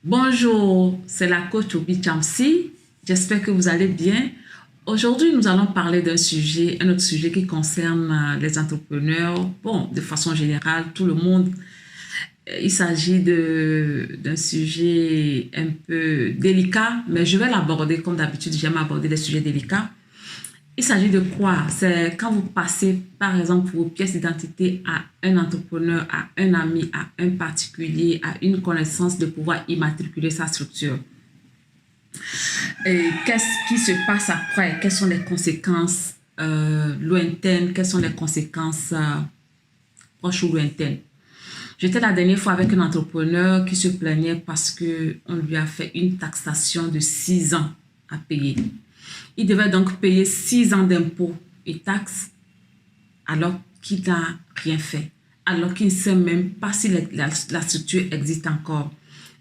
Bonjour, c'est la coach Obi Chamsi. J'espère que vous allez bien. Aujourd'hui, nous allons parler un autre sujet qui concerne les entrepreneurs. Bon, de façon générale, tout le monde. Il s'agit d'un sujet un peu délicat, mais je vais l'aborder comme d'habitude. J'aime aborder des sujets délicats. Il s'agit de quoi? C'est quand vous passez, par exemple, vos pièces d'identité à un entrepreneur, à un ami, à un particulier, à une connaissance, de pouvoir immatriculer sa structure. Et qu'est-ce qui se passe après? Quelles sont les conséquences lointaines? Quelles sont les conséquences proches ou lointaines? J'étais la dernière fois avec un entrepreneur qui se plaignait parce qu'on lui a fait une taxation de 6 ans à payer. Il devait donc payer 6 ans d'impôts et taxes alors qu'il n'a rien fait. Alors qu'il ne sait même pas si la structure existe encore.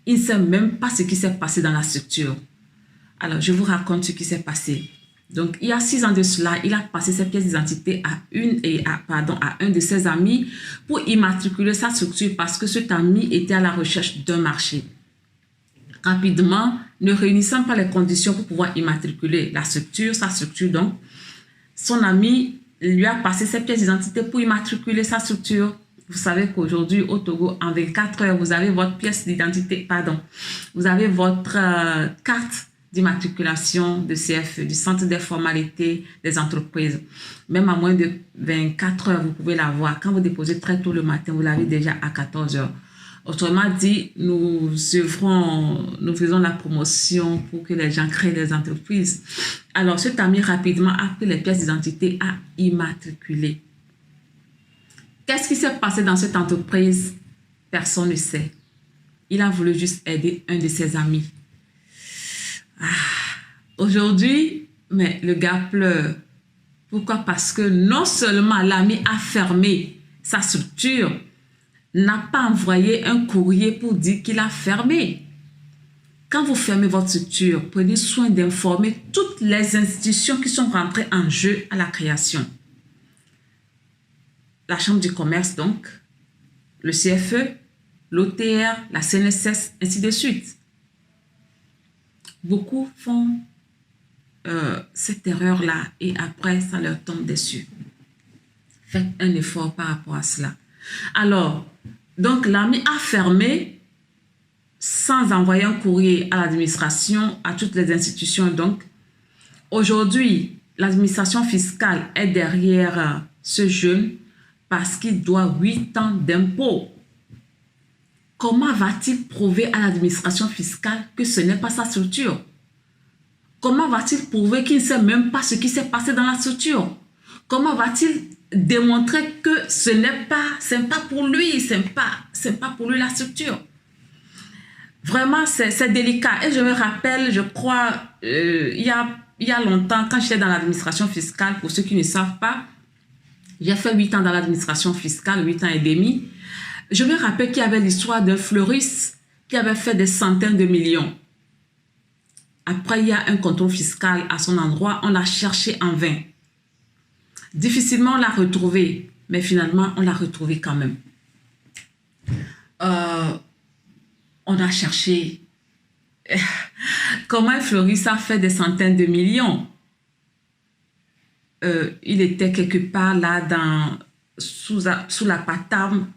Il ne sait même pas ce qui s'est passé dans la structure. Alors, je vous raconte ce qui s'est passé. Donc, il y a 6 ans de cela, il a passé ses pièces d'identité à un de ses amis pour immatriculer sa structure parce que cet ami était à la recherche d'un marché. Rapidement, ne réunissant pas les conditions pour pouvoir immatriculer sa structure donc, son ami lui a passé ses pièces d'identité pour immatriculer sa structure. Vous savez qu'aujourd'hui, au Togo, en 24 heures, vous avez votre pièce d'identité, vous avez votre carte d'immatriculation de CFE, du Centre des formalités des entreprises. Même à moins de 24 heures, vous pouvez l'avoir. Quand vous déposez très tôt le matin, vous l'avez déjà à 14 heures. Autrement dit, nous faisons la promotion pour que les gens créent des entreprises. Alors, cet ami rapidement a pris les pièces d'identité à immatriculer. Qu'est-ce qui s'est passé dans cette entreprise? Personne ne sait. Il a voulu juste aider un de ses amis. Aujourd'hui, mais le gars pleure. Pourquoi? Parce que non seulement l'ami a fermé sa structure, n'a pas envoyé un courrier pour dire qu'il a fermé. Quand vous fermez votre structure, prenez soin d'informer toutes les institutions qui sont rentrées en jeu à la création. La Chambre du commerce donc, le CFE, l'OTR, la CNSS, ainsi de suite. Beaucoup font cette erreur-là et après, ça leur tombe dessus. Faites un effort par rapport à cela. Alors, donc l'ami a fermé sans envoyer un courrier à l'administration, à toutes les institutions. Donc, aujourd'hui, l'administration fiscale est derrière ce jeune parce qu'il doit 8 ans d'impôts. Comment va-t-il prouver à l'administration fiscale que ce n'est pas sa structure? Comment va-t-il prouver qu'il ne sait même pas ce qui s'est passé dans la structure? Comment va-t-il démontrer que ce n'est pas pour lui, c'est pas pour lui la structure? Vraiment, c'est délicat. Et je me rappelle, je crois, il y a longtemps, quand j'étais dans l'administration fiscale, pour ceux qui ne savent pas, j'ai fait 8 ans dans l'administration fiscale, 8 ans et demi. Je me rappelle qu'il y avait l'histoire d'un fleuriste qui avait fait des centaines de millions. Après, il y a un contrôle fiscal à son endroit, on l'a cherché en vain. Difficilement, on l'a retrouvé, mais finalement, on l'a retrouvé quand même. On a cherché comment un fleuriste a fait des centaines de millions. Il était quelque part là sous la patame.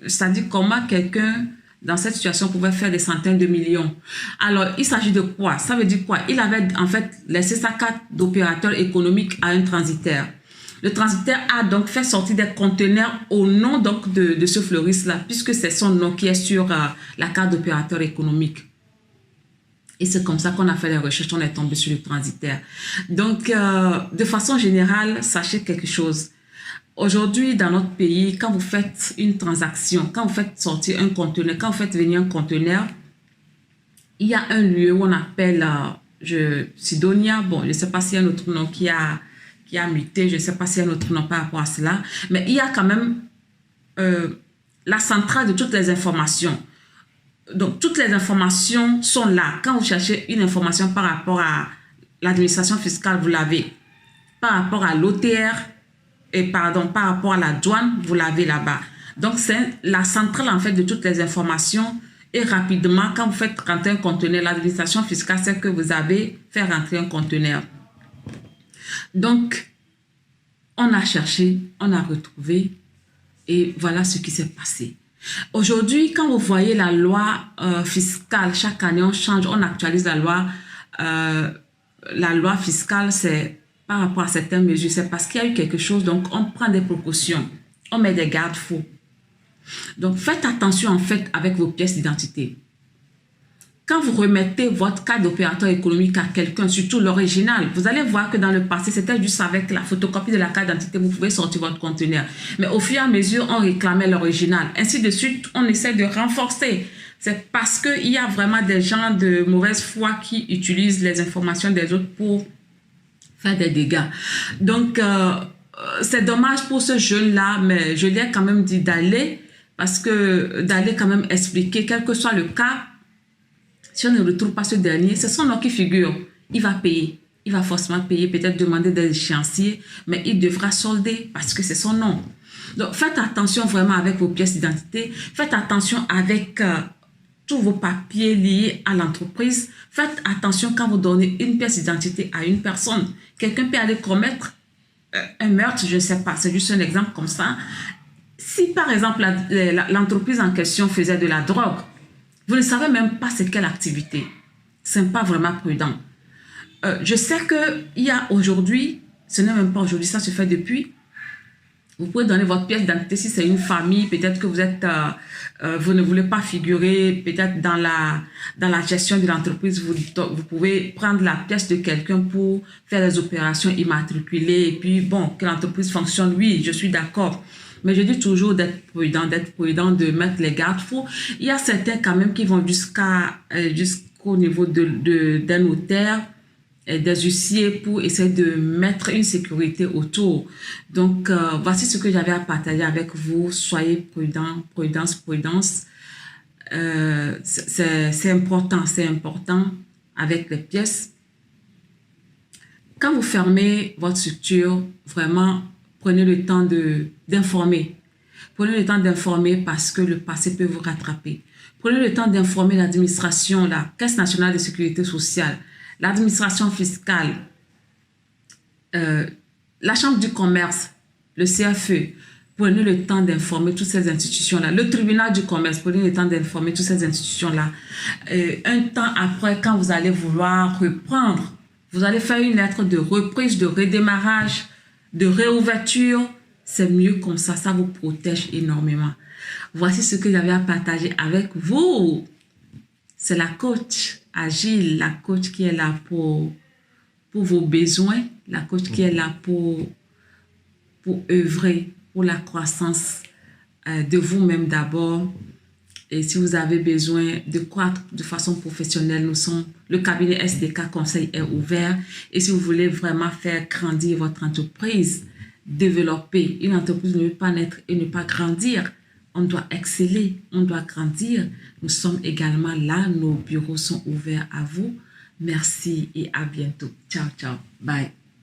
C'est-à-dire comment quelqu'un dans cette situation pouvait faire des centaines de millions. Alors, il s'agit de quoi? Ça veut dire quoi? Il avait en fait laissé sa carte d'opérateur économique à un transitaire. Le transitaire a donc fait sortir des conteneurs au nom donc de ce fleuriste-là, puisque c'est son nom qui est sur la carte d'opérateur économique. Et c'est comme ça qu'on a fait les recherches, on est tombé sur le transitaire. Donc, de façon générale, sachez quelque chose. Aujourd'hui, dans notre pays, quand vous faites une transaction, quand vous faites sortir un conteneur, quand vous faites venir un conteneur, il y a un lieu où on appelle Sidonia. Bon, je ne sais pas s'il y a un autre nom qui a muté, je ne sais pas s'il y a un autre nom par rapport à cela, mais il y a quand même la centrale de toutes les informations. Donc, toutes les informations sont là. Quand vous cherchez une information par rapport à l'administration fiscale, vous l'avez. Par rapport à l'OTR, par rapport à la douane, vous l'avez là-bas. Donc, c'est la centrale, en fait, de toutes les informations Et rapidement, quand vous faites rentrer un conteneur, l'administration fiscale sait que vous avez fait rentrer un conteneur. Donc, on a cherché, on a retrouvé et voilà ce qui s'est passé. Aujourd'hui, quand vous voyez la loi fiscale, chaque année on change, on actualise la loi fiscale, c'est par rapport à certaines mesures, c'est parce qu'il y a eu quelque chose, donc on prend des précautions, on met des garde-fous. Donc, faites attention en fait avec vos pièces d'identité. Quand vous remettez votre carte d'opérateur économique à quelqu'un, surtout l'original, vous allez voir que dans le passé, c'était juste avec la photocopie de la carte d'identité, vous pouvez sortir votre conteneur. Mais au fur et à mesure, on réclamait l'original. Ainsi de suite, on essaie de renforcer. C'est parce qu'il y a vraiment des gens de mauvaise foi qui utilisent les informations des autres pour faire des dégâts. Donc, c'est dommage pour ce jeune-là, mais je lui ai quand même dit d'aller, parce que d'aller quand même expliquer, quel que soit le cas, si on ne retrouve pas ce dernier, c'est son nom qui figure. Il va payer. Il va forcément payer, peut-être demander des échéanciers, mais il devra solder parce que c'est son nom. Donc, faites attention vraiment avec vos pièces d'identité. Faites attention avec tous vos papiers liés à l'entreprise. Faites attention quand vous donnez une pièce d'identité à une personne. Quelqu'un peut aller commettre un meurtre, je ne sais pas, c'est juste un exemple comme ça. Si par exemple l'entreprise en question faisait de la drogue, vous ne savez même pas c'est quelle activité. Ce n'est pas vraiment prudent. Je sais qu'il y a aujourd'hui, ce n'est même pas aujourd'hui, ça se fait depuis. Vous pouvez donner votre pièce d'identité si c'est une famille, peut-être que vous ne voulez pas figurer, peut-être dans la gestion de l'entreprise, vous pouvez prendre la pièce de quelqu'un pour faire des opérations immatriculées et puis bon, que l'entreprise fonctionne, oui, je suis d'accord. Mais je dis toujours d'être prudent, de mettre les garde-fous. Il y a certains quand même qui vont jusqu'au niveau d'un notaire, des huissiers pour essayer de mettre une sécurité autour. Donc, voici ce que j'avais à partager avec vous. Soyez prudents, prudence. C'est important avec les pièces. Quand vous fermez votre structure, vraiment, prenez le temps d'informer. Prenez le temps d'informer parce que le passé peut vous rattraper. Prenez le temps d'informer l'administration, la Caisse nationale de sécurité sociale, l'administration fiscale, la Chambre du commerce, le CFE. Prenez le temps d'informer toutes ces institutions-là. Le tribunal du commerce, prenez le temps d'informer toutes ces institutions-là. Un temps après, quand vous allez vouloir reprendre, vous allez faire une lettre de reprise, de redémarrage, de réouverture, c'est mieux comme ça, ça vous protège énormément. Voici ce que j'avais à partager avec vous. C'est la coach Agile, la coach qui est là pour vos besoins, la coach qui est là pour œuvrer pour la croissance de vous-même d'abord. Et si vous avez besoin de croître de façon professionnelle, le cabinet SDK Conseil est ouvert. Et si vous voulez vraiment faire grandir votre entreprise, développer, une entreprise ne peut pas naître et ne pas grandir. On doit exceller, on doit grandir. Nous sommes également là, nos bureaux sont ouverts à vous. Merci et à bientôt. Ciao, ciao. Bye.